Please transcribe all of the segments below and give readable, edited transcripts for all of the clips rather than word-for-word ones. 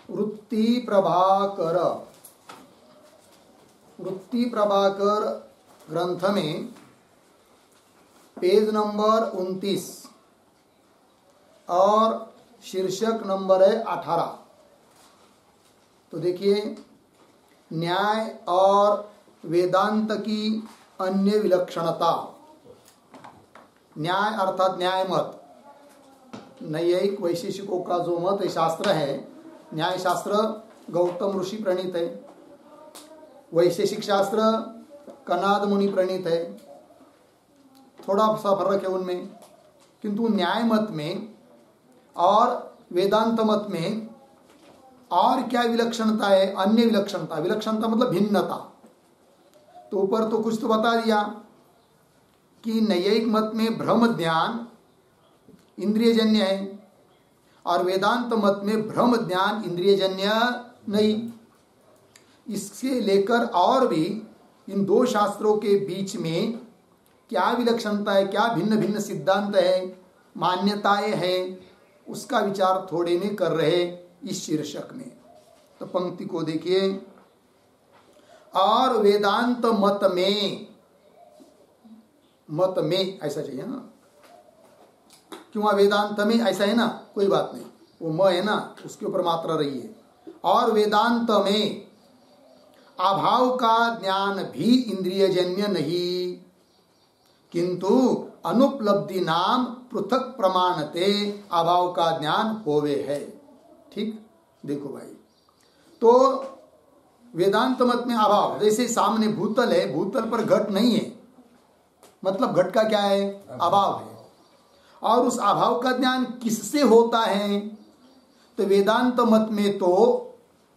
वृत्ति प्रभाकर ग्रंथ में पेज नंबर 29 और शीर्षक नंबर है 18। तो देखिए, न्याय और वेदांत की अन्य विलक्षणता। न्याय अर्थात न्याय मत, नैयायिक वैशेषिकों का जो मत है, शास्त्र है। न्याय शास्त्र गौतम ऋषि प्रणीत है, वैशेषिक शास्त्र कनाद मुनि प्रणीत है। थोड़ा सा फर्क है उनमें, किंतु न्याय मत में और वेदांत मत में और क्या विलक्षणता है? अन्य विलक्षणता। विलक्षणता मतलब भिन्नता। तो ऊपर तो कुछ तो बता दिया कि नैयायिक मत में भ्रम ज्ञान इंद्रियजन्य है और वेदांत मत में भ्रम ज्ञान इंद्रियजन्य नहीं। इससे लेकर और भी इन दो शास्त्रों के बीच में क्या विलक्षणता है, क्या भिन्न भिन्न सिद्धांत है, मान्यताएं हैं, उसका विचार थोड़े में कर रहे इस शीर्षक में। तो पंक्ति को देखिए, और वेदांत मत में ऐसा चाहिए ना, क्यों वेदांत में ऐसा है ना, कोई बात नहीं, वो म है ना, उसके ऊपर मात्रा रही है। और वेदांत में अभाव का ज्ञान भी इंद्रियजन्य नहीं, किंतु अनुपलब्धि नाम पृथक प्रमाणते अभाव का ज्ञान होवे है। ठीक, देखो भाई, तो वेदांत मत में अभाव, जैसे सामने भूतल है, भूतल पर घट नहीं है, मतलब घट का क्या है? अभाव है। और उस अभाव का ज्ञान किससे होता है? तो वेदांत मत में तो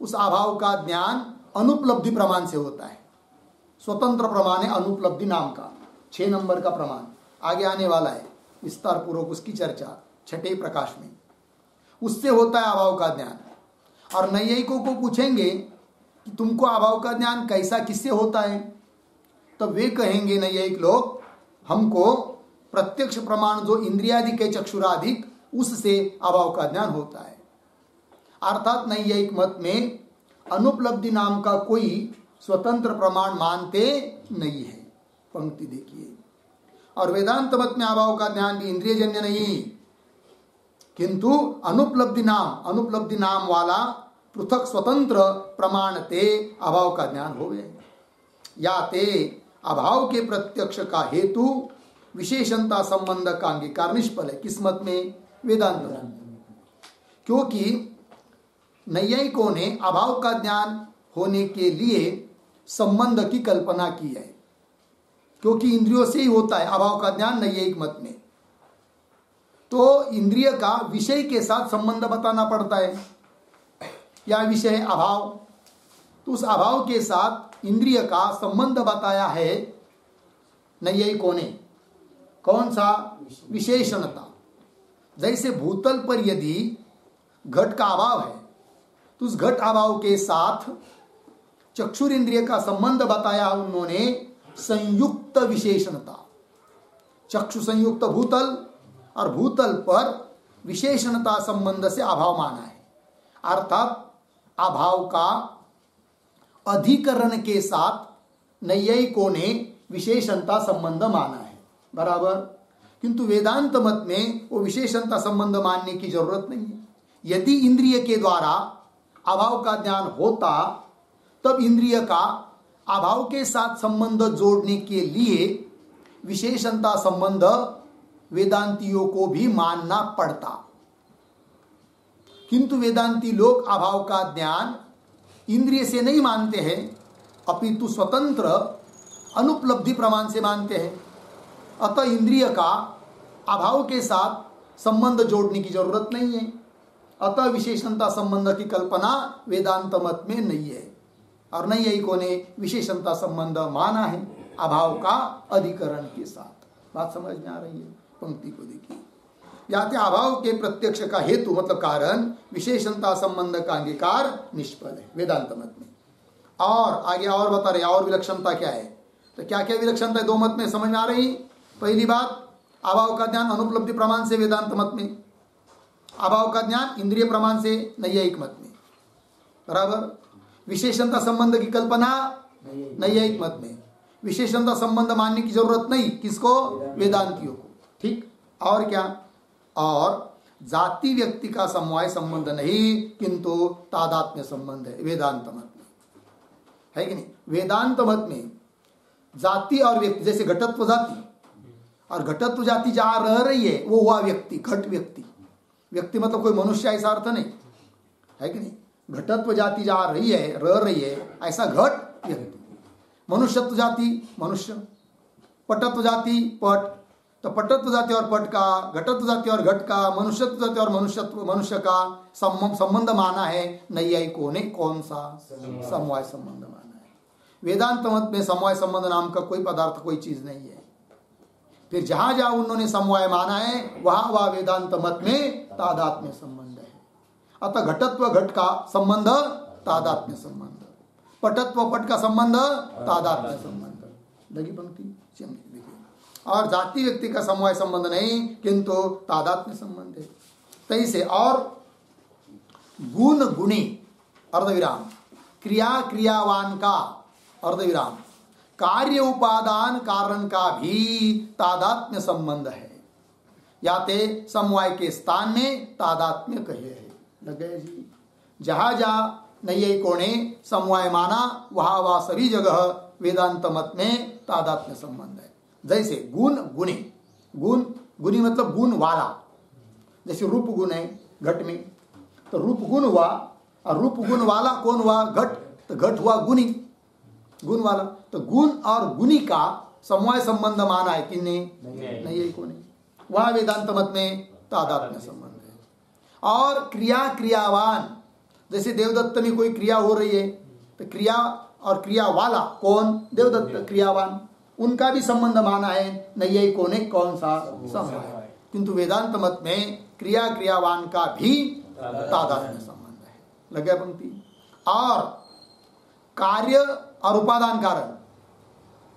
उस अभाव का ज्ञान अनुपलब्धि प्रमाण से होता है। स्वतंत्र प्रमाण है अनुपलब्धि नाम का, 6 नंबर का प्रमाण आगे आने वाला है, विस्तार पूर्वक उसकी चर्चा 6ठे प्रकाश में। उससे होता है अभाव का ज्ञान। और नैयायिकों को पूछेंगे कि तुमको अभाव का ज्ञान कैसा, किससे होता है? तब वे कहेंगे नैयायिक लोग, हमको प्रत्यक्ष प्रमाण जो इंद्रियादिक है, चक्षुराधिक, उससे अभाव का ज्ञान होता है। अर्थात नैयायिक मत में अनुपलब्धि नाम का कोई स्वतंत्र प्रमाण मानते नहीं है। पंक्ति देखिए, और वेदांत मत में अभाव का ज्ञान भी इंद्रियजन्य नहीं, किंतु अनुपलब्धि नाम वाला पृथक स्वतंत्र प्रमाण ते अभाव का ज्ञान हो गए। या ते अभाव के प्रत्यक्ष का हेतु विशेषणता संबंध का अंगीकार निष्फल है। किस मत में? वेदांत में। क्योंकि नैयायिकों ने अभाव का ज्ञान होने के लिए संबंध की कल्पना की है, क्योंकि इंद्रियों से ही होता है अभाव का ज्ञान नैयायिक मत में। तो इंद्रिय का विषय के साथ संबंध बताना पड़ता है। क्या विषय है? अभाव। तो उस अभाव के साथ इंद्रिय का संबंध बताया है नैयायिकों ने। कौन सा? विशेषणता। जैसे भूतल पर यदि घट का अभाव है, तो उस घट अभाव के साथ चक्षुर इंद्रिय का संबंध बताया उन्होंने संयुक्त विशेषणता। चक्षु संयुक्त भूतल और भूतल पर विशेषणता संबंध से अभाव माना है। अर्थात अभाव का अधिकरण के साथ नैयायिकों ने विशेषणता संबंध माना है, बराबर। किंतु वेदांत मत में वो विशेषणता संबंध मानने की जरूरत नहीं है। यदि इंद्रिय के द्वारा अभाव का ज्ञान होता, तब इंद्रिय का अभाव के साथ संबंध जोड़ने के लिए विशेषणता संबंध वेदांतियों को भी मानना पड़ता। किंतु वेदांती लोग अभाव का ज्ञान इंद्रिय से नहीं मानते हैं, अपितु स्वतंत्र अनुपलब्धि प्रमाण से मानते हैं। अतः इंद्रिय का अभाव के साथ संबंध जोड़ने की जरूरत नहीं है। अतः विशेषणता संबंध की कल्पना वेदांत मत में नहीं है, और नैयायिकों ने विशेषणता संबंध माना है अभाव का अधिकरण के साथ। बात समझ में आ रही है? पंक्ति को देखिए, याते अभाव के प्रत्यक्ष का हेतु मतलब कारण विशेषणता संबंध का अंगीकार निष्फल है वेदांत मत में। और आगे और बता रहे, और विलक्षणता क्या है? तो क्या क्या विलक्षणता है दो मत में, समझ में आ रही? पहली बात, अभाव का ज्ञान अनुपलब्धि प्रमाण से वेदांत मत में, अभाव का ज्ञान इंद्रिय प्रमाण से नैयायिक मत में। बराबर। विशेषणता संबंध की कल्पना नैयायिक मत में, विशेषणता संबंध मानने की जरूरत नहीं, किसको? वेदांतियों को। ठीक, और क्या? और जाति व्यक्ति का समवाय संबंध नहीं, किंतु तादात्म्य संबंध है वेदांत मत में, है कि नहीं? वेदांत मत में जाति और व्यक्ति, जैसे घटत्व जाति और घटत्व जाति जहां रह रही है वो हुआ व्यक्ति, घट व्यक्ति। व्यक्ति मतलब कोई मनुष्य ऐसा अर्थ नहीं, है कि नहीं? घटत्व जाति जहां रही है, रह रही है, ऐसा घट व्यक्ति। मनुष्यत्व जाति मनुष्य, पटत्व जाति पट, तो पटत्व जाति और पट का, घटत्व जाति और घट का, मनुष्यत्व जाति और मनुष्य का संबंध माना है नैयायिकों ने। कौन सा? समवाय संबंध माना है। वेदांत मत में समवाय संबंध नाम का कोई पदार्थ, कोई चीज नहीं है। फिर जहां जहां उन्होंने समवाय माना है वहां वह वेदांत मत में तादात्म्य संबंध है। अतः घटत्व घट का संबंध तादात्म्य संबंध, पटत्व पट का संबंध तादात्म्य संबंध। लगी पंक्ति? देखिए, और जाति व्यक्ति का समवाय संबंध नहीं, किंतु तादात्म्य संबंध है। तैसे और गुण गुणी अर्धविराम, क्रिया क्रियावान का अर्धविराम, कार्य उपादान कारण का भी तादात्म्य संबंध है। याते समवाय के स्थान में तादात्म्य कहे है। लग गए जी? जहां जहां नैयायिकों ने समवाय माना वहां वहां सभी जगह वेदांत मत में तादात्म्य संबंध है। जैसे गुण गुणी, गुण गुणी मतलब गुण वाला, जैसे रूप गुण है घट में, तो रूप गुण हुआ, और रूप गुण वाला कौन हुआ? घट, तो घट हुआ गुणी, गुण वाला। तो गुण और गुणी का समवाय संबंध माना है कि नैयायिकों ने, वहां वेदांत मत में तादात्म्य संबंध है। और क्रिया क्रियावान, जैसे देवदत्त में कोई क्रिया हो रही है तो क्रिया और क्रिया वाला कौन? देवदत्त, क्रियावान, उनका भी संबंध माना है नैयायिकों ने। कौन सा? समवाय। किंतु वेदांत मत में क्रिया क्रियावान का भी तादात्म्य संबंध है। लग गया पंक्ति? और कार्य और उपादान कारण,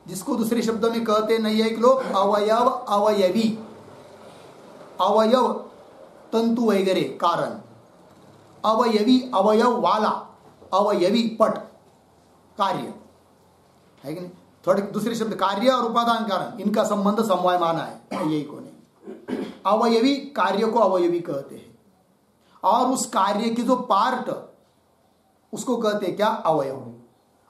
जिसको दूसरे शब्दों में कहते नैयायिक लोग अवयव अवयवी, अवयव तंतु वगैरह कारण, अवयवी अवयव वाला, अवयवी पट कार्य, है कि नहीं? थोड़े दूसरे शब्द कार्य और उपादान कारण, इनका संबंध समवाय माना है नैयायिकों ने। अवयवी कार्य को अवयवी कहते हैं, और उस कार्य की जो पार्ट उसको कहते हैं क्या? अवयव।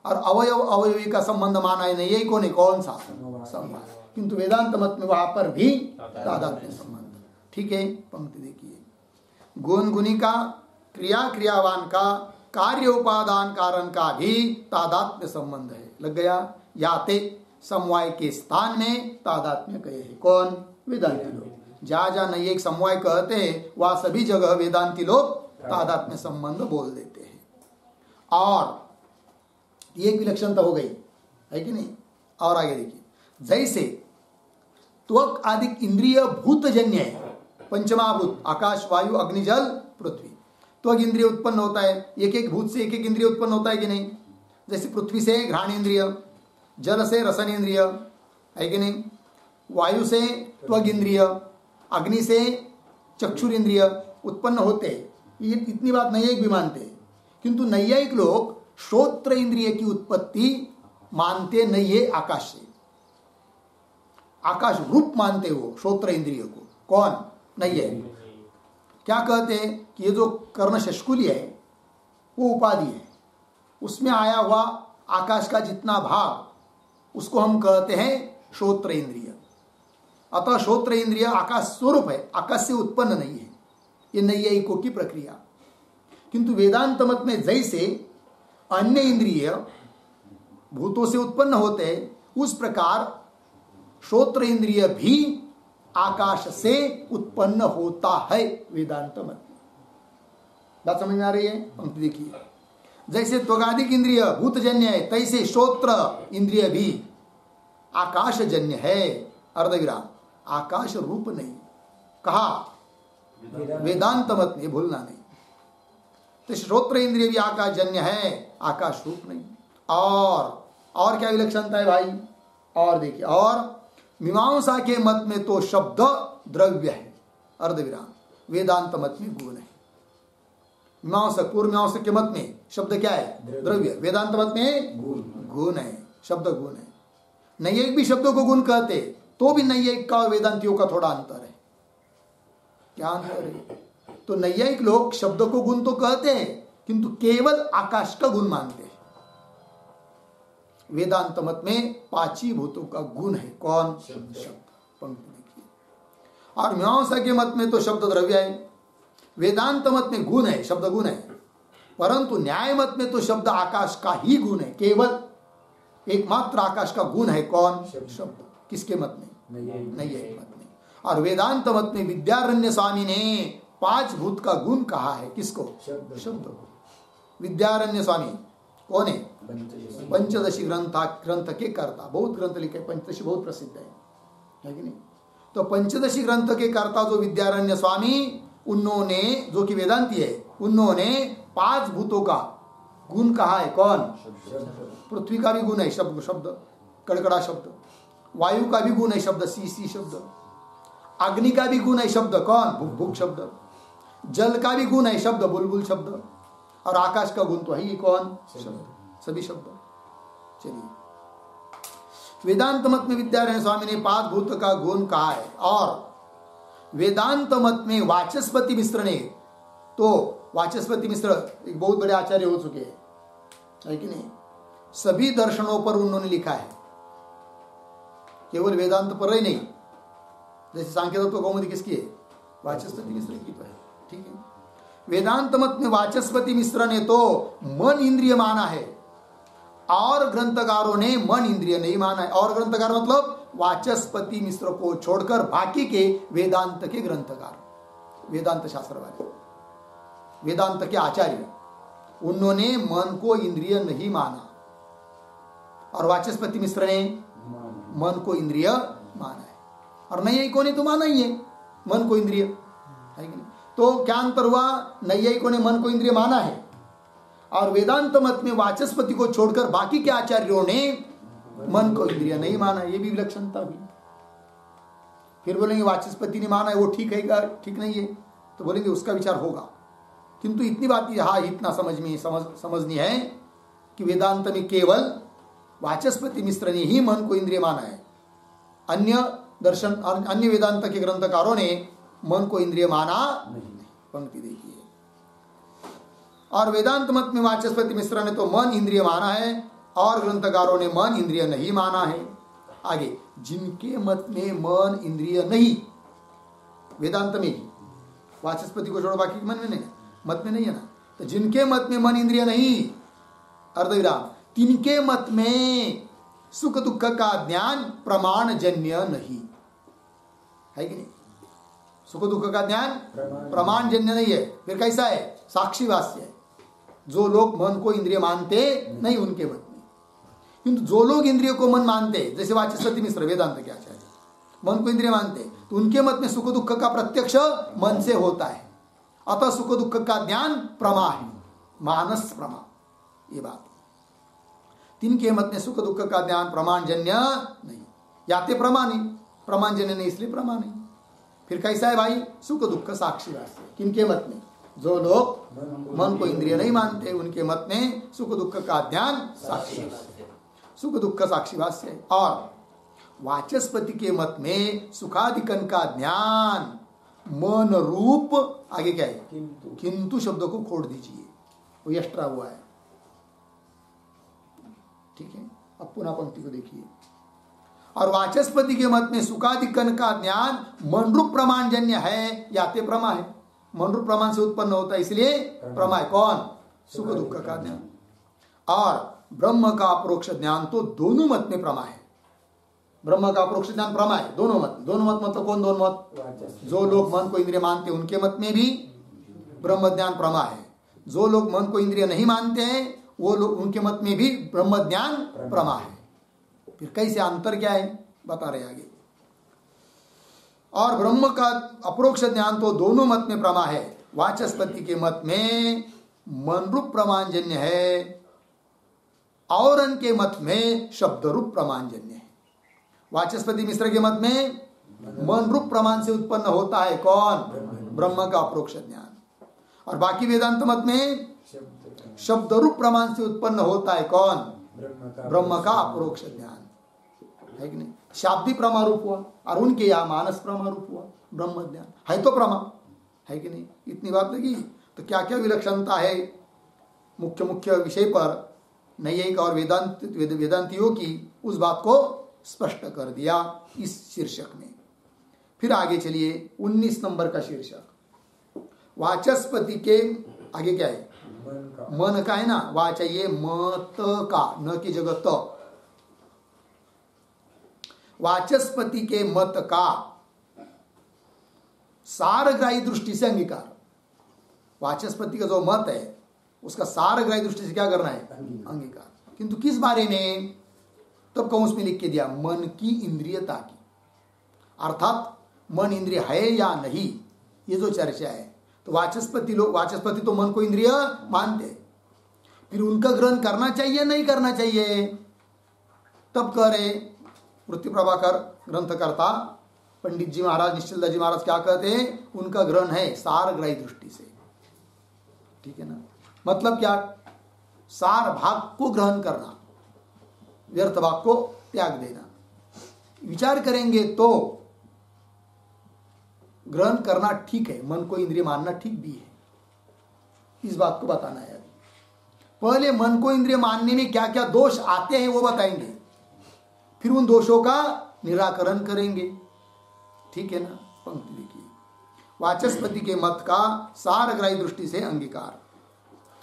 और अवयव अवयवी का संबंध माना है नैयायिकों ने। कौन सा? समवाय। किंतु वेदांत मत में वहां पर भी तादात्म्य संबंध। ठीक है, पंक्ति देखिए, गुण गुणी का, क्रिया क्रियावान का, कार्य उपादान कारण का भी तादात्म्य संबंध है। लग गया? याते समवाय के स्थान में तादात्म्य कहे है। कौन? वेदांती लोग। जहां जहां नैयायिक समवाय कहते हैं वहां सभी जगह वेदांती लोग तादात्म्य संबंध बोल देते हैं। और ये एक विलक्षणता हो गई, है कि नहीं? और आगे देखिए, जैसे त्वक आदि इंद्रिय भूतजन्य है, पंचमाभूत आकाश वायु अग्नि जल पृथ्वी, त्वक इंद्रिय उत्पन्न होता है, एक एक भूत से एक एक इंद्रिय उत्पन्न होता है कि नहीं? जैसे पृथ्वी से घ्राण इंद्रिय, जल से रसन इंद्रिय, है कि नहीं? वायु से त्वक इंद्रिय, अग्नि से चक्षुर इंद्रिय उत्पन्न होते हैं। ये इतनी बात नैयायिक भी मानते हैं, किंतु नैयायिक लोग श्रोत्र इंद्रिय की उत्पत्ति मानते नहीं है आकाश से, आकाश रूप मानते हो श्रोत्र इंद्रिय को। कौन? नैयायिक। क्या कहते हैं कि ये जो कर्ण शष्कुली है वो उपाधि है, उसमें आया हुआ आकाश का जितना भाग उसको हम कहते हैं श्रोत्र इंद्रिय। अतः श्रोत्र इंद्रिय आकाश स्वरूप है, आकाश से उत्पन्न नहीं है। ये नैयायिकों की प्रक्रिया। किंतु वेदांत मत में जैसे अन्य इंद्रिय भूतों से उत्पन्न होते हैं, उस प्रकार श्रोत्र इंद्रिय भी आकाश से उत्पन्न होता है वेदांत मत में। बात समझ में आ रही है? पंक्ति देखिए, जैसे त्वगादिक इंद्रिय भूतजन्य है, तैसे श्रोत्र इंद्रिय भी आकाशजन्य है। अर्धविराम, आकाश रूप नहीं कहा वेदांत मत में, भूलना नहीं। तो श्रोत्र इंद्रिय भी आकाशजन्य है, आकाश रूप नहीं। और क्या विलक्षणता है भाई? और देखिए, और मीमांसा के मत में तो शब्द द्रव्य है, अर्धविराम। वेदांत मत में गुण है। मीमांसक पूर्व मीमांसक के मत में शब्द क्या है? द्रव्य। वेदांत मत में गुण है, शब्द गुण है। नैयायिक भी शब्दों को गुण कहते, तो भी नैयायिक का और वेदांतियों का थोड़ा अंतर है। क्या अंतर है? तो नैयायिक लोग शब्द को गुण तो कहते हैं, किंतु केवल आकाश का गुण मानते हैं। वेदांत मत में पांची भूतों का गुण है। कौन? शब्द। पंक्ति देखिए। और मीमांसा के मत में तो शब्द द्रव्य है, वेदांत मत में गुण है, शब्द गुण है। परंतु न्याय मत में तो शब्द आकाश का ही गुण है, केवल एकमात्र आकाश का गुण है। कौन? शब्द। किसके मत में? नैयायिक मत में। और वेदांत मत में विद्यारण्य स्वामी ने पांच भूत का गुण कहा है। किसको? शब्द को। विद्यारण्य स्वामी कौन है? पंचदशी ग्रंथ के कर्ता। बहुत ग्रंथ लिखे, पंचदशी बहुत प्रसिद्ध है कि नहीं? तो पंचदशी ग्रंथ के कर्ता जो विद्यारण्य स्वामी, उन्होंने, जो कि वेदांती है, उन्होंने पांच भूतों का गुण कहा है। कौन? पृथ्वी का भी गुण है शब्द, शब्द कड़कड़ा शब्द। वायु का भी गुण है शब्द, सी शब्द। अग्नि का भी गुण है शब्द। कौन? भुक भुक शब्द। जल का भी गुण है शब्द, बुलबुल शब्द। और आकाश का गुण तो है ही। कौन? शब्द। सभी शब्द। चलिए, वेदांत मत में विद्यारण्य स्वामी ने पांच भूत का गुण कहा है। और वेदांत मत में वाचस्पति मिश्र ने, तो वाचस्पति मिश्र एक बहुत बड़े आचार्य हो चुके हैं, है कि नहीं? सभी दर्शनों पर उन्होंने लिखा है, केवल वेदांत पर ही नहीं। जैसे सांख्य तत्व कौमुदी किसकी है? वाचस्पति मिश्र की तो है, ठीक है। वेदांत मत में वाचस्पति मिश्र ने तो मन इंद्रिय माना है, और ग्रंथकारों ने मन इंद्रिय नहीं माना है। और ग्रंथकार मतलब वाचस्पति मिश्र को छोड़कर बाकी के वेदांत के ग्रंथकार, वेदांत शास्त्र वाले, वेदांत के आचार्य, उन्होंने मन को इंद्रिय नहीं माना। और वाचस्पति मिश्र ने मन को इंद्रिय माना है। और नैयायिकों ने तो माना ही है मन को इंद्रिय, है कि नहीं? तो क्या अंतर हुआ? नैयायिकों ने मन को इंद्रिय माना है, और वेदांत मत में वाचस्पति को छोड़कर बाकी के आचार्यों ने मन को इंद्रिय नहीं माना। ये भी विलक्षणता भी। फिर बोलेंगे वाचस्पति ने माना है, वो ठीक है, ठीक नहीं है, तो बोलेंगे उसका विचार होगा। किंतु इतनी बात यहाँ इतना समझनी है कि वेदांत में केवल वाचस्पति मिश्र ने ही मन को इंद्रिय माना है। अन्य दर्शन और अन्य वेदांत के ग्रंथकारों ने मन को इंद्रिय माना नहीं। पंक्ति देखिए। और वेदांत मत में वाचस्पति मिश्र ने तो मन इंद्रिय माना है, और ग्रंथकारों ने मन इंद्रिय नहीं माना है। आगे, जिनके मत में मन इंद्रिय नहीं, वेदांत में ही, वाचस्पति को छोड़ो बाकी के मन में नहीं, मत में नहीं है ना, तो जिनके मत में मन इंद्रिय नहीं, अर्धविराम, तिनके मत में सुख दुख का ज्ञान प्रमाण जन्य नहीं, है कि नहीं? सुख दुख का ज्ञान प्रमाण जन्य नहीं है। फिर कैसा है? साक्षी वास्य है। जो लोग मन को इंद्रिय मानते नहीं, उनके मत में। किंतु जो लोग इंद्रिय को मन मानते, जैसे वाचस्पति मिश्र वेदांत के आचार्य, मन को इंद्रिय मानते, तो उनके मत में सुख दुख का प्रत्यक्ष मन से होता है। अतः सुख दुख का ज्ञान प्रमा है, मानस प्रमा। ये बात, तिनके मत में सुख दुख का ज्ञान प्रमाणजन्य नहीं, याते प्रमा नहीं, प्रमाणजन्य नहीं इसलिए प्रमा नहीं। फिर कैसा है भाई? सुख दुख साक्षी वास्य। किनके मत में? जो लोग मन को इंद्रिय नहीं मानते, उनके मत में सुख दुख का ज्ञान साक्षी वास्य, सुख दुख साक्षी वास्य है। और वाचस्पति के मत में सुखादिकन का ज्ञान मन रूप, आगे क्या है? किंतु शब्द को खोड़ दीजिए, वो एक्स्ट्रा हुआ है, ठीक है। अब पुनः पंक्ति को देखिए। और वाचस्पति के मत में सुखादिकन का ज्ञान मन रूप प्रमाणजन्य है, याते प्रमा है, मन रूप प्रमाण से उत्पन्न होता है, इसलिए प्रमा है। कौन? सुख दुख का ज्ञान। और ब्रह्म का अपरोक्ष ज्ञान तो दोनों मत में प्रमा है। ब्रह्म का अपरोक्ष ज्ञान प्रमा है दोनों मत। दोनों मत मतलब कौन दोनों मत? जो लोग मन को इंद्रिय मानते हैं उनके मत में भी ब्रह्म ज्ञान प्रमा है। जो लोग मन को इंद्रिय नहीं मानते हैं वो लोग, उनके मत में भी ब्रह्म ज्ञान प्रमा है। फिर कैसे अंतर क्या है बता रहे आगे। और ब्रह्म का अपरोक्ष ज्ञान तो दोनों मत में प्रमा है। वाचस्पति के मत में मन रूप प्रमाणजन्य है, और उनके मत में शब्द रूप प्रमाणजन्य है। वाचस्पति मिश्र के मत में मन रूप प्रमाण से उत्पन्न होता है कौन? ब्रह्म का अपरोक्ष ज्ञान। और बाकी वेदांत मत में शब्द रूप प्रमाण से उत्पन्न होता है कौन? ब्रह्म का अपरोक्ष ज्ञान, है कि नहीं? शाब्दिक प्रमा रूप हुआ और उनके यहाँ मानस प्रमा रूप हुआ ब्रह्म ज्ञान, है तो प्रमा, है कि नहीं? इतनी बात लगी। तो क्या क्या विलक्षणता है मुख्य मुख्य विषय पर नैयायिक और वेदांतियों की, उस बात को स्पष्ट कर दिया इस शीर्षक में। फिर आगे चलिए 19 नंबर का शीर्षक, वाचस्पति के आगे क्या है? मन का है ना, वा चाहिए मत का, न की जगह त। वाचस्पति के मत का सारग्राही दृष्टि से अंगीकार। वाचस्पति का जो मत है उसका सारग्राही दृष्टि से क्या करना है? अंगीकार। किंतु किस बारे में? तब कौंस में लिख के दिया, मन की इंद्रियता की, अर्थात मन इंद्रिय है या नहीं, ये जो चर्चा है। तो वाचस्पति तो मन को इंद्रिय मानते, फिर उनका ग्रहण करना चाहिए नहीं करना चाहिए? तब कह रहे वृत्ति प्रभाकर ग्रंथकर्ता पंडित जी महाराज, निश्चलदास जी महाराज क्या कहते हैं? उनका ग्रहण है सारग्राही दृष्टि से, ठीक है ना? मतलब क्या? सार भाग को ग्रहण करना, व्यर्थ भाग को त्याग देना। विचार करेंगे तो ग्रहण करना ठीक है, मन को इंद्रिय मानना ठीक भी है, इस बात को बताना है। पहले मन को इंद्रिय मानने में क्या क्या दोष आते हैं वो बताएंगे, फिर उन दोषों का निराकरण करेंगे, ठीक है ना? पंक्ति देखिए, वाचस्पति के मत का सारग्राही दृष्टि से अंगीकार।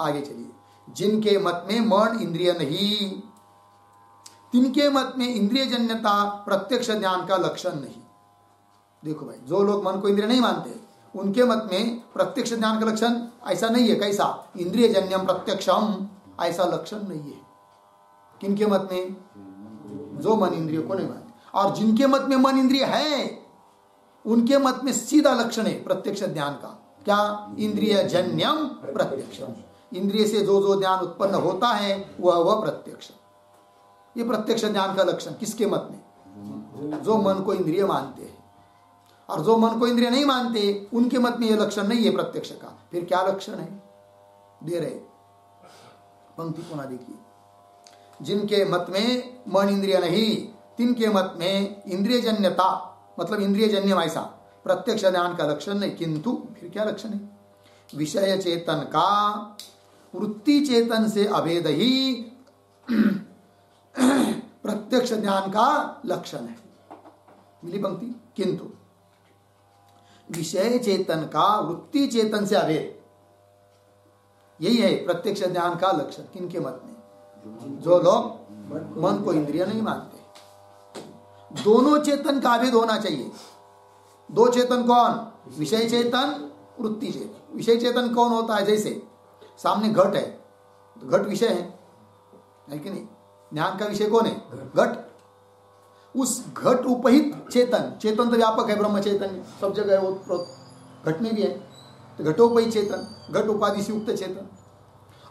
आगे चलिए, जिनके मत में मन इंद्रिय नहीं, तिनके मत में इंद्रिय जन्यता प्रत्यक्ष ज्ञान का लक्षण नहीं। देखो भाई, जो लोग मन को इंद्रिय नहीं मानते उनके मत में प्रत्यक्ष ज्ञान का लक्षण ऐसा नहीं है। कैसा? इंद्रिय जन्यम प्रत्यक्षम, ऐसा लक्षण नहीं है। किनके मत में? जो मन इंद्रिय को नहीं मानते। और जिनके मत में मन इंद्रिय है उनके मत में सीधा लक्षण है प्रत्यक्ष ज्ञान का। क्या? इंद्रिय जन्यम प्रत्यक्षम, इंद्रिय से जो जो ज्ञान उत्पन्न होता है वह प्रत्यक्ष। ये प्रत्यक्ष ज्ञान का लक्षण किसके मत में? जो मन को इंद्रिय मानते हैं। और जो मन को इंद्रिय नहीं मानते उनके मत में यह लक्षण नहीं है प्रत्यक्ष का। फिर क्या लक्षण है? दे रहे पंक्ति पुनः देखिए, जिनके मत में मन इंद्रिय नहीं, तिनके मत में इंद्रिय जन्यता, मतलब इंद्रिय जन्य ऐसा प्रत्यक्ष ज्ञान का लक्षण नहीं। किंतु फिर क्या लक्षण है? विषय चेतन का वृत्ति चेतन से अभेद ही प्रत्यक्ष ज्ञान का लक्षण है। मिली पंक्ति? किंतु विषय चेतन का वृत्ति चेतन से अभेद, यही है प्रत्यक्ष ज्ञान का लक्षण। किनके मत में? जो लोग मन को इंद्रिय नहीं मानते। दोनों चेतन का अभेद होना चाहिए। दो चेतन कौन? विषय चेतन, वृत्ति चेतन। विषय चेतन कौन होता है? जैसे सामने घट है तो घट विषय है कि नहीं? ज्ञान का विषय कौन है? घट। उस घट उपहित चेतन, चेतन तो व्यापक है, ब्रह्म चेतन सब जगह है, वो घट में भी है। तो घटोपहित चेतन, घट उपाधि से युक्त चेतन।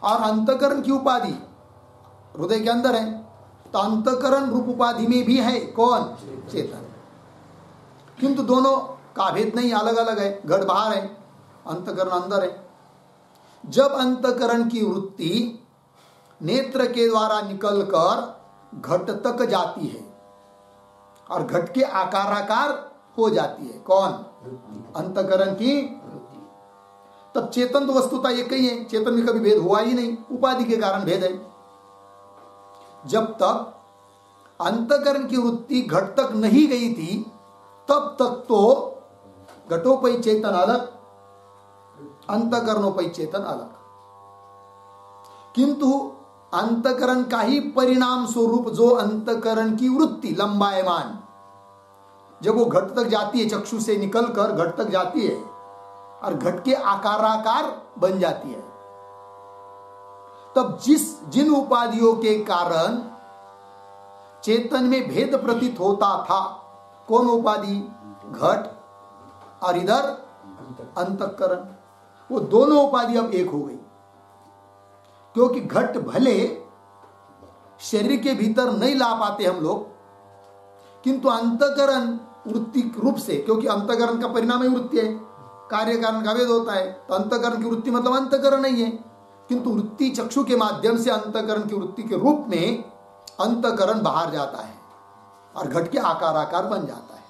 और अंतकरण की उपाधि हृदय के अंदर है, तो अंतकरण रूप उपाधि में भी है कौन? चेतन। किंतु दोनों का भेद नहीं, अलग अलग है। घट बाहर है, अंतकरण अंदर है। जब अंतकरण की वृत्ति नेत्र के द्वारा निकलकर घट तक जाती है और घट के आकार हो जाती है, कौन? अंतकरण की वृत्ति। तब चेतन तो वस्तुतः एक ही है, चेतन में कभी भेद हुआ ही नहीं, उपाधि के कारण भेद है। जब तक अंतकरण की वृत्ति घट तक नहीं गई थी तब तक तो घटोपहित चेतन अलग, अंतकरणोपहित चेतन अलग। किंतु अंतकरण का ही परिणाम स्वरूप जो अंतकरण की वृत्ति लंबायमान, जब वो घट तक जाती है, चक्षु से निकलकर घट तक जाती है और घट के आकार बन जाती है, तब जिन उपाधियों के कारण चेतन में भेद प्रतीत होता था, कौन उपाधि? घट और इधर अंतःकरण, वो दोनों उपाधि अब एक हो गई। क्योंकि घट भले शरीर के भीतर नहीं ला पाते हम लोग, किंतु अंतःकरण वृत्ति रूप से, क्योंकि अंतःकरण का परिणाम ही वृत्ति है, कार्य कारण का भेद होता है। तो अंतःकरण की वृत्ति मतलब अंतःकरण नहीं है, किंतु वृत्ति चक्षु के माध्यम से अंतःकरण की वृत्ति के रूप में अंतःकरण बाहर जाता है और घट के आकार बन जाता है।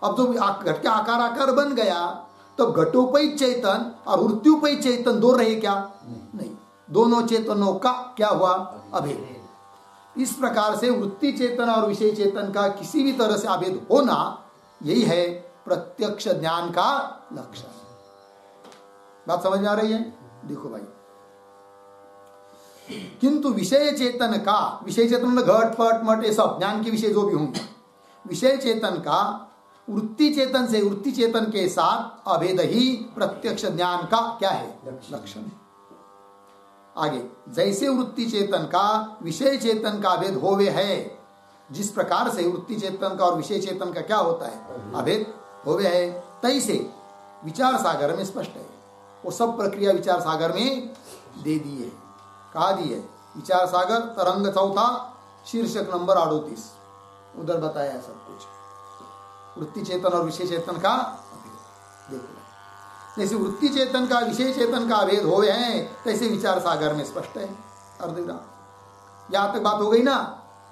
अब जो घट के आकार बन गया तो घटोपहित चेतन और वृत्त्युपहित चेतन दो रहे क्या? नहीं, दोनों चेतनों का क्या हुआ? अभेद। इस प्रकार से वृत्ति चेतन और विषय चेतन का किसी भी तरह से अभेद होना, यही है प्रत्यक्ष ज्ञान का लक्षण। बात समझ में आ रही है? देखो भाई, किंतु विषय चेतन का, विषय चेतन घट पट मट ये सब ज्ञान के विषय जो भी होंगे, विषय चेतन का वृत्ति चेतन से वृत्ति चेतन के साथ अभेद ही प्रत्यक्ष ज्ञान का क्या है? लक्षण है। आगे, जैसे वृत्ति चेतन का विषय चेतन का अभेद होवे है, जिस प्रकार से वृत्ति चेतन का और विषय चेतन का क्या होता है? अभेद होवे है, तैसे विचार सागर में स्पष्ट है। वो सब प्रक्रिया विचार सागर में दे दी है। कहा दी है? विचार सागर तरंग चौथा शीर्षक नंबर 38, उधर बताया है सब कुछ। वृत्ति चेतन और विषय चेतन का अभेद देखो, जैसे वृत्ति चेतन का विषय चेतन का अभेद हो हैं, तैसे विचार सागर में स्पष्ट है। अर्धविराम। यहां तक बात हो गई ना?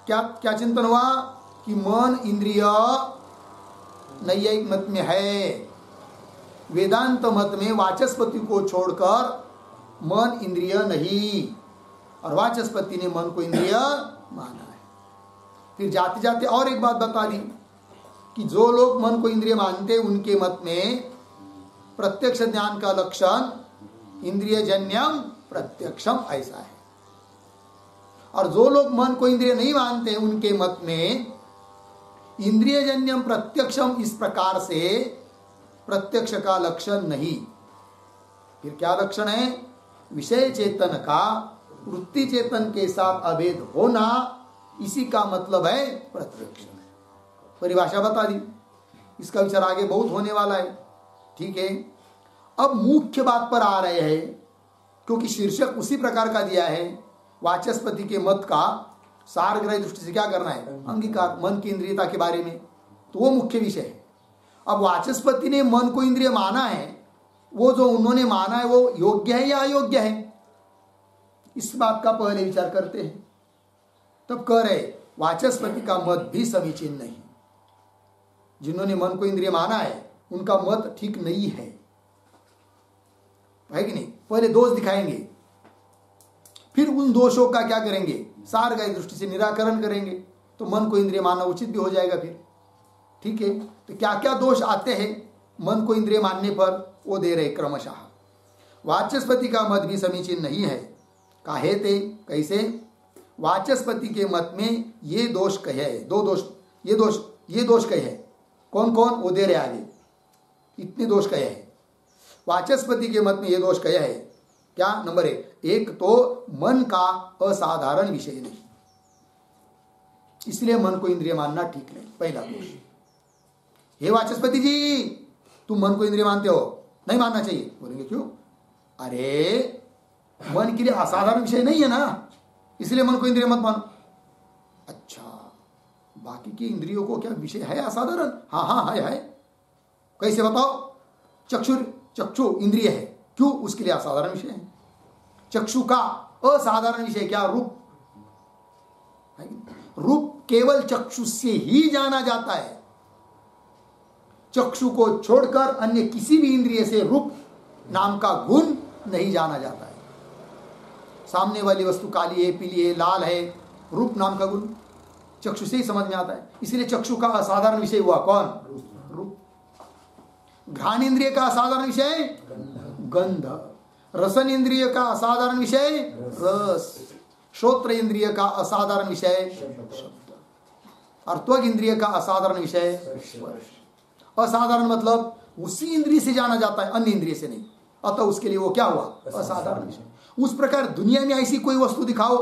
क्या क्या चिंतन हुआ? कि मन इंद्रिय नैयायिक मत में है, वेदांत मत में वाचस्पति को छोड़कर मन इंद्रिय नहीं, और वाचस्पति ने मन को इंद्रिय माना है। फिर जाते जाते और एक बात बता दी कि जो लोग मन को इंद्रिय मानते, उनके मत में प्रत्यक्ष ज्ञान का लक्षण इंद्रियजन्यम प्रत्यक्षम ऐसा है, और जो लोग मन को इंद्रिय नहीं मानते, उनके मत में इंद्रियजन्यम प्रत्यक्षम इस प्रकार से प्रत्यक्ष का लक्षण नहीं। फिर क्या लक्षण है? विषय चेतन का वृत्ति चेतन के साथ अभेद होना, इसी का मतलब है प्रत्यक्ष। परिभाषा बता दी, इसका विचार आगे बहुत होने वाला है। ठीक है, अब मुख्य बात पर आ रहे हैं, क्योंकि शीर्षक उसी प्रकार का दिया है। वाचस्पति के मत का सारग्रह दृष्टि से क्या करना है? अंगीकार, मन की इंद्रियता के बारे में, तो वो मुख्य विषय है। अब वाचस्पति ने मन को इंद्रिय माना है, वो जो उन्होंने माना है वो योग्य है या अयोग्य है, इस बात का पहले विचार करते हैं। तब कह रहे वाचस्पति का मत भी समीचीन नहीं। जिन्होंने मन को इंद्रिय माना है उनका मत ठीक नहीं है कि नहीं? पहले दोष दिखाएंगे, फिर उन दोषों का क्या करेंगे? सारग्रह दृष्टि से निराकरण करेंगे, तो मन को इंद्रिय मानना उचित भी हो जाएगा फिर। ठीक है, तो क्या क्या दोष आते हैं मन को इंद्रिय मानने पर, वो दे रहे क्रमशः। वाचस्पति का मत भी समीचीन नहीं है। काहे ते? कैसे? वाचस्पति के मत में ये दोष कहे, दो दोष, ये दोष कहे। कौन कौन? वो दे रहे आगे, इतने दोष कहे हैं। वाचस्पति के मत में ये दोष कहे है क्या? नंबर एक तो मन का असाधारण विषय नहीं, इसलिए मन को इंद्रिय मानना ठीक नहीं, पहला दोष। हे वाचस्पति जी, तुम मन को इंद्रिय मानते हो, नहीं मानना चाहिए। बोलेंगे क्यों? अरे मन के लिए असाधारण विषय नहीं है ना, इसलिए मन को इंद्रिय मत मानो। अच्छा, बाकी की इंद्रियों को क्या विषय है असाधारण? हाँ हाँ है। कैसे बताओ? चक्षु इंद्रिय है, क्यों? उसके लिए असाधारण विषय है। चक्षु का असाधारण विषय क्या? रूप। रूप केवल चक्षु से ही जाना जाता है। चक्षु को छोड़कर अन्य किसी भी इंद्रिय से रूप नाम का गुण नहीं जाना जाता है। सामने वाली वस्तु काली है, पीली है, लाल है, रूप नाम का गुण चक्षु से ही समझ में आता है। इसलिए चक्षु का असाधारण विषय हुआ कौन? रूप। घ्राण इंद्रिय का असाधारण विषय गंध। रसन इंद्रिय का असाधारण विषय रस। श्रोत्र इंद्रिय का असाधारण विषय शब्द। और त्वग इंद्रिय का असाधारण विषय स्पर्श। असाधारण मतलब उसी इंद्रिय से जाना जाता है, अन्य इंद्रिय से नहीं, अतः उसके लिए वो क्या हुआ? असाधारण विषय। उस प्रकार दुनिया में ऐसी कोई वस्तु दिखाओ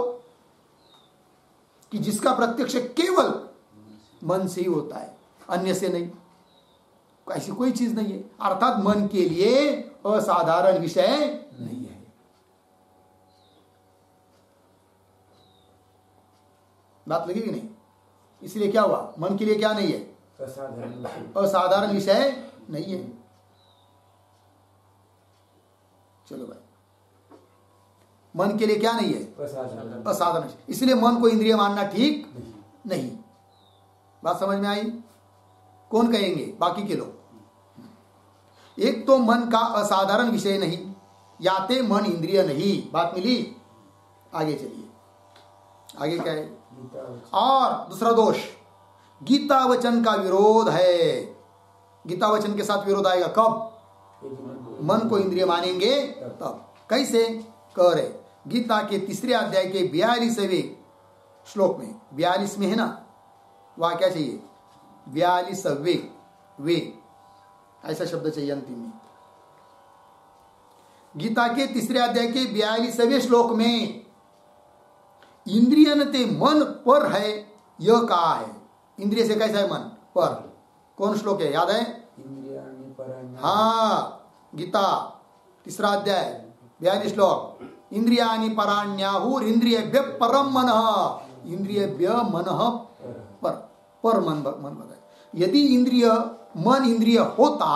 कि जिसका प्रत्यक्ष केवल मन से ही होता है, अन्य से नहीं, ऐसी कोई चीज नहीं है। अर्थात मन के लिए असाधारण विषय नहीं है। बात लगी कि नहीं? इसलिए क्या हुआ? मन के लिए क्या नहीं है? असाधारण विषय नहीं है। चलो भाई, मन के लिए क्या नहीं है? असाधारण। इसलिए मन को इंद्रिय मानना ठीक नहीं। बात समझ में आई? कौन कहेंगे? बाकी के लोग। एक तो मन का असाधारण विषय नहीं, याते मन इंद्रिय नहीं। बात मिली? आगे चलिए, आगे क्या है? और दूसरा दोष, गीता वचन का विरोध है। गीता वचन के साथ विरोध आएगा कब? मन को इंद्रिय मानेंगे तब। कैसे? कह रहे गीता के 3 अध्याय के 42वें श्लोक में, 42 में है ना, वहां क्या चाहिए? 42वें वे, ऐसा शब्द चाहिए अंतिम में। गीता के 3 अध्याय के 42वें श्लोक में इंद्रियन ते मन पर है, यह कहा है। इंद्रिय से कैसा है? मन पर। कौन श्लोक है? याद है? हाँ, गीता 3 अध्याय 42 श्लोक। इंद्रियाणि पराण्याहुर इंद्रियभ्य परम मनः। इंद्रियभ्य मनः पर मन बताए। यदि मन इंद्रिय होता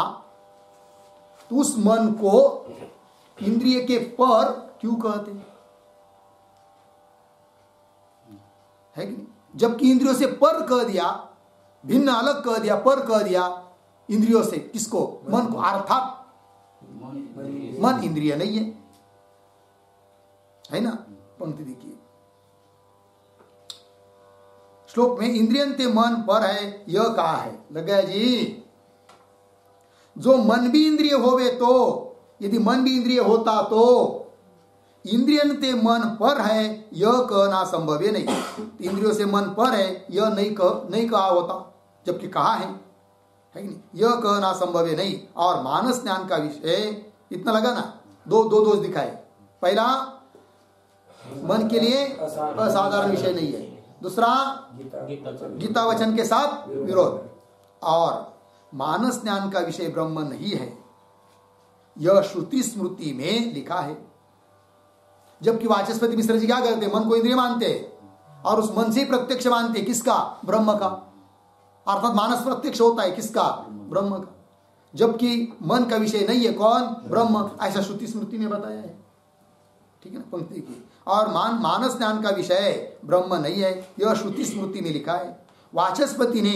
तो उस मन को इंद्रिय के पर क्यों कहते? है कि नहीं? जबकि इंद्रियों से पर कह दिया, भिन्न अलग कह दिया, पर कह दिया इंद्रियों से। किसको? मन को। अर्थात मन इंद्रिय नहीं है ना? पंक्ति देखिए श्लोक में, इंद्रियंते मन पर है, यह कहा है। लग गया जी? जो मन भी इंद्रिय होवे तो, यदि मन भी इंद्रिय होता तो इंद्रियंते मन पर है, यह कहना संभव है नहीं। इंद्रियों से मन पर है, यह नहीं कहा होता, जबकि कहा है कि नहीं? यह कहना संभव है नहीं। और मानस ज्ञान का विषय, इतना लगा ना? दो दोष दिखाए। पहला, मन के लिए असाधारण विषय नहीं है। दूसरा, गीता वचन के साथ विरोध। और मानस ज्ञान का विषय ब्रह्म नहीं है, यह श्रुति स्मृति में लिखा है। जबकि वाचस्पति मिश्र जी क्या करते? मन को इंद्रिय मानते और उस मन से ही प्रत्यक्ष मानते। किसका? ब्रह्म का। अर्थात मानस प्रत्यक्ष होता है किसका? ब्रह्म का। जबकि मन का विषय नहीं है कौन? ब्रह्म। ऐसा श्रुति स्मृति में बताया है। ठीक है ना? पंक्ति की। और मानस ज्ञान का विषय ब्रह्म नहीं है, यह श्रुति स्मृति में लिखा है। वाचस्पति ने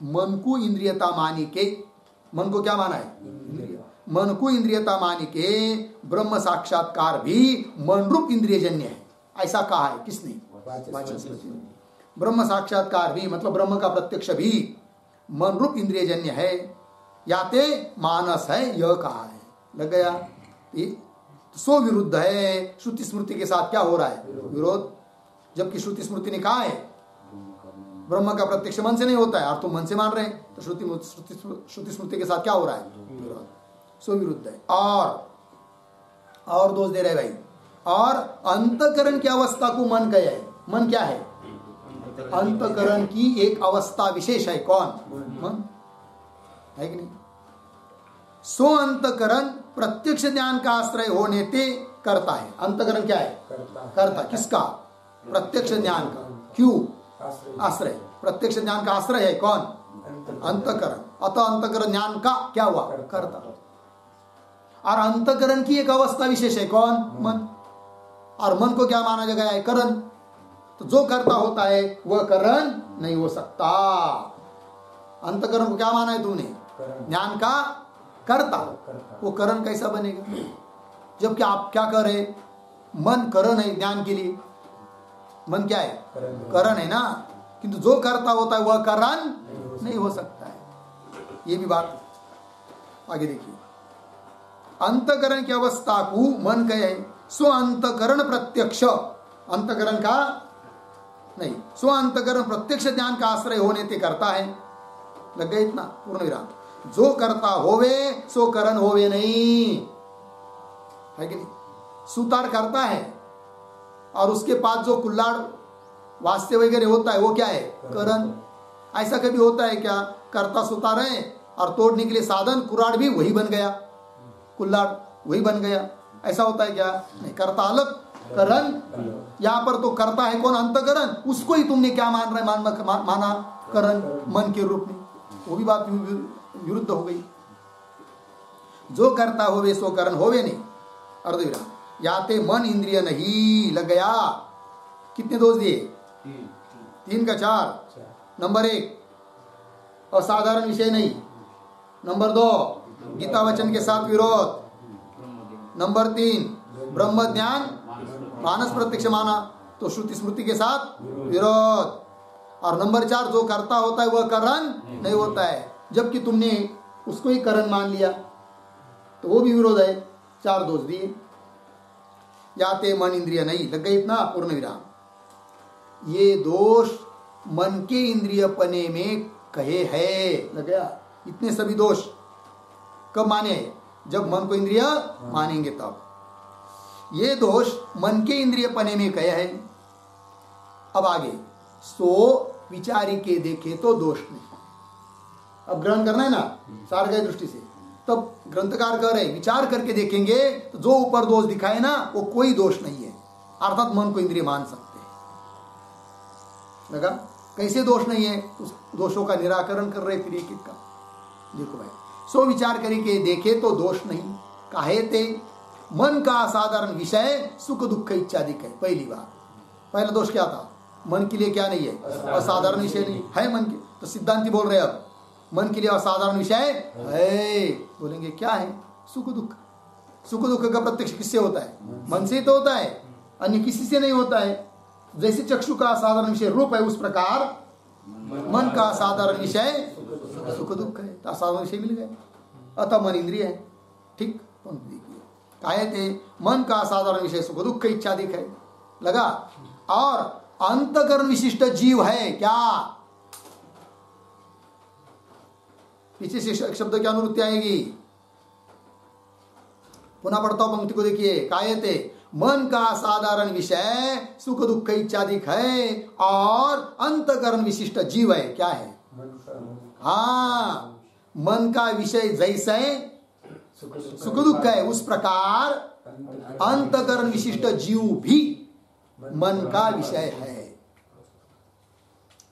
मन को इंद्रियता मानी के, मन को क्या माना है? इंद्रिय। मन को इंद्रियता मानी के ब्रह्म साक्षात्कार भी मन रूप इंद्रियजन्य है, ऐसा कहा है। किसने? वाचस्पति ने। ब्रह्म साक्षात्कार भी मतलब ब्रह्म का प्रत्यक्ष भी मन रूप इंद्रियजन्य है, याते मानस है, यह कहा है। लग गया? सो विरुद्ध है। श्रुति स्मृति के साथ क्या हो रहा है? विरोध। जबकि श्रुति स्मृति ने कहा है ब्रह्म का प्रत्यक्ष मन से नहीं होता है, और तुम मन से मान रहे हैं, तो श्रुति स्मृति के साथ क्या हो रहा है? विरोध। सो विरुद्ध है। और दोष दे रहे भाई। और अंतकरण की अवस्था को मन कहे है। मन क्या है? अंतकरण की एक अवस्था विशेष है। कौन? मन है कि नहीं? सो अंतकरण प्रत्यक्ष ज्ञान का आश्रय होने ते करता है। अंतकरण क्या है? करता। किसका? प्रत्यक्ष ज्ञान का। क्यों? आश्रय। प्रत्यक्ष ज्ञान का आश्रय है कौन? अंतकरण। अतः अंतकरण ज्ञान का क्या हुआ? करता। और अंतकरण की एक अवस्था विशेष है कौन? मन। और मन को क्या माना गया है? करण। तो जो करता होता है वह करण नहीं हो सकता। अंतकरण को क्या माना है तुमने? ज्ञान का करता। वो करण कैसा बनेगा? जबकि आप क्या कर रहे? मन करण है ज्ञान के लिए। मन क्या है? करण है ना। किंतु जो करता होता है वह करण नहीं हो सकता है। ये भी बात आगे देखिए। अंतकरण की अवस्था को मन कहे। स्व अंतकरण प्रत्यक्ष, अंतकरण का नहीं, स्व अंतकरण प्रत्यक्ष ज्ञान का आश्रय होने ते करता है। लग गया इतना? पूर्ण विराम। जो करता होवे सो करण होवे नहीं, है कि नहीं? सुतार करता है और उसके पास जो कुल्हाड़ वास्ते वगैरह होता है वो क्या है? करण। ऐसा कभी होता है क्या? करता सुतार है और तोड़ने के लिए साधन कुराड़ भी वही बन गया, कुल्हाड़ वही बन गया। ऐसा होता है क्या? नहीं। करता अलग, करण। यहाँ पर तो करता है कौन? अंतकरण। उसको ही तुमने क्या मान रहे? माना करण मन के रूप में। वो भी बात विरुद्ध हो गई। जो करता होवे सो करण होवे नहीं। अर्धविराम। याते मन इंद्रिय नहीं, लग गया। कितने दोष दिए? 3 का 4। नंबर 1 असाधारण विषय नहीं। नंबर 2 गीता वचन के साथ विरोध। नंबर 3 ब्रह्म ज्ञान मानस प्रत्यक्ष माना तो श्रुति स्मृति के साथ विरोध। और नंबर 4 जो करता होता है वह करण नहीं होता है, जबकि तुमने उसको ही करण मान लिया तो वो भी विरोध है। 4 दोष दिए। याते मन इंद्रिय नहीं, लग गई इतना, पूर्ण विराम। ये दोष मन के इंद्रिय पने में कहे है, लग गया। इतने सभी दोष कब माने? जब मन को इंद्रिय मानेंगे तब। ये दोष मन के इंद्रिय पने में कहे है। अब आगे, सो विचारी के देखे तो दोष नहीं। अब ग्रहण करना है ना सारगय दृष्टि से, तब ग्रंथकार कह रहे विचार करके देखेंगे तो जो ऊपर दोष दिखाए ना वो कोई दोष नहीं है, अर्थात मन को इंद्रिय मान सकते हैं। लगा? कैसे दोष नहीं है? उस दोषों का निराकरण कर रहे फिर एक एक का। देखो भाई, सो विचार करके देखे तो दोष नहीं। काहे ते मन का असाधारण विषय सुख दुख इत्यादि है। पहली बार पहला दोष क्या था? मन के लिए क्या नहीं है? असाधारण विषय नहीं है मन के। तो सिद्धांति बोल रहे अब मन के लिए असाधारण विषय है। बोलेंगे क्या है? सुख दुख। सुख दुख का प्रत्यक्ष किससे होता है? मन से ही तो होता है, अन्य किसी से नहीं होता है। जैसे चक्षु का असाधारण विषय रूप है, उस प्रकार मन का असाधारण विषय सुख दुख है। तो असाधारण विषय मिल गए, अतः मन इंद्रिय है। ठीक, देखिए काहे थे मन का असाधारण विषय सुख दुख इत्यादि है। लगा? और अंतकरण विशिष्ट जीव है क्या? पीछे से शब्द की अनुवृत्ति आएगी। पुनः पढ़ता हूं पंक्ति को, देखिए। काहे थे मन का साधारण विषय सुख दुख इत्यादि है और अंतकरण विशिष्ट जीव है। क्या है? हाँ, मन का विषय जैसे सुख दुख है उस प्रकार अंतकरण विशिष्ट जीव भी मन का विषय है।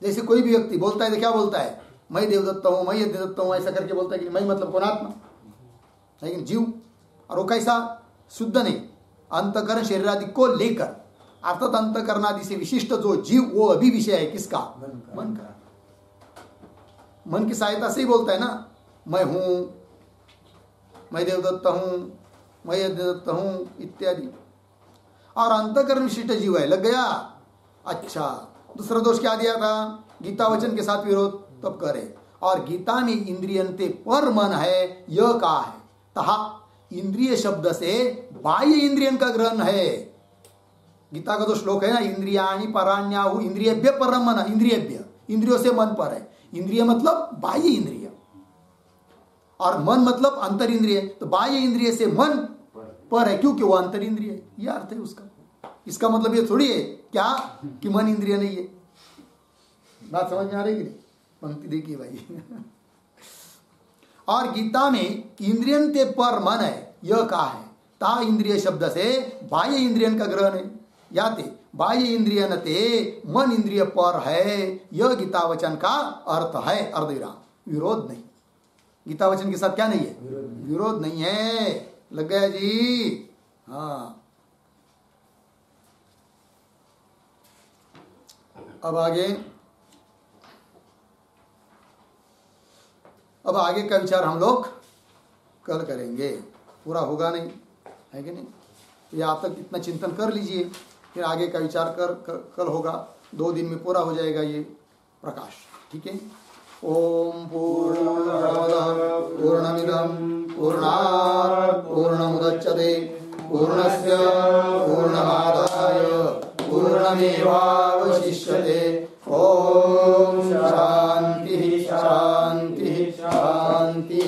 जैसे कोई भी व्यक्ति बोलता है तो क्या बोलता है? मैं देवदत्त हूं, मैं यज्ञदत्त हूं, ऐसा करके बोलता है कि मैं मतलब कौन? आत्मा। लेकिन जीव, और वो कैसा? शुद्ध नहीं, अंतकरण शरीर आदि को लेकर, अर्थात अंतकरण आदि से विशिष्ट जो जीव वो अभी विषय है किसका? मन का। मन की सहायता से ही बोलता है ना, मैं हूं, मैं देवदत्त हूं, मैं यज्ञदत्त हूं इत्यादि। और अंतकरण विशिष्ट जीव है। लग गया? अच्छा, दूसरा दोष क्या दिया था? गीता वचन के साथ विरोध। तब करे और गीता में इंद्रियंते पर मन है, यह कहा है। तहा इंद्रिय शब्द से बाह्य इंद्रियन का ग्रहण है। गीता का जो श्लोक है ना, इंद्रियाणि पराण्याहु इंद्रियभ्य परम मन। इंद्रियभ्य, इंद्रियों से मन पर है। इंद्रिय मतलब बाह्य इंद्रिय और मन मतलब अंतर इंद्रिय। तो बाह्य इंद्रिय से मन पर है क्योंकि वो अंतर इंद्रिय है। यह अर्थ है उसका। इसका मतलब ये थोड़ी है क्या कि मन इंद्रिय नहीं है। बात समझ में आ रही है? पंक्ति देखिए भाई। और गीता में इंद्रियंते पर मन है, यह कहा है। ता इंद्रिय शब्द से बाह्य इंद्रियन का ग्रहण है। याते बाह्य इंद्रियनते मन इंद्रिय पर है, यह गीता वचन का अर्थ है। अर्धविराम। विरोध नहीं। गीता वचन के साथ क्या नहीं है? विरोध नहीं है। लग गया जी? हाँ। अब आगे का विचार हम लोग कल करेंगे। पूरा होगा नहीं, है कि नहीं? या तक इतना चिंतन कर लीजिए, फिर आगे का विचार कल होगा। 2 दिन में पूरा हो जाएगा ये प्रकाश। ठीक है? ओम पूर्णमदः पूर्णमिदं पूर्णात् पूर्णमुदच्यते पूर्णस्य पूर्णमादाय पूर्णमेवावशिष्यते। ओम शांति शांति शांति।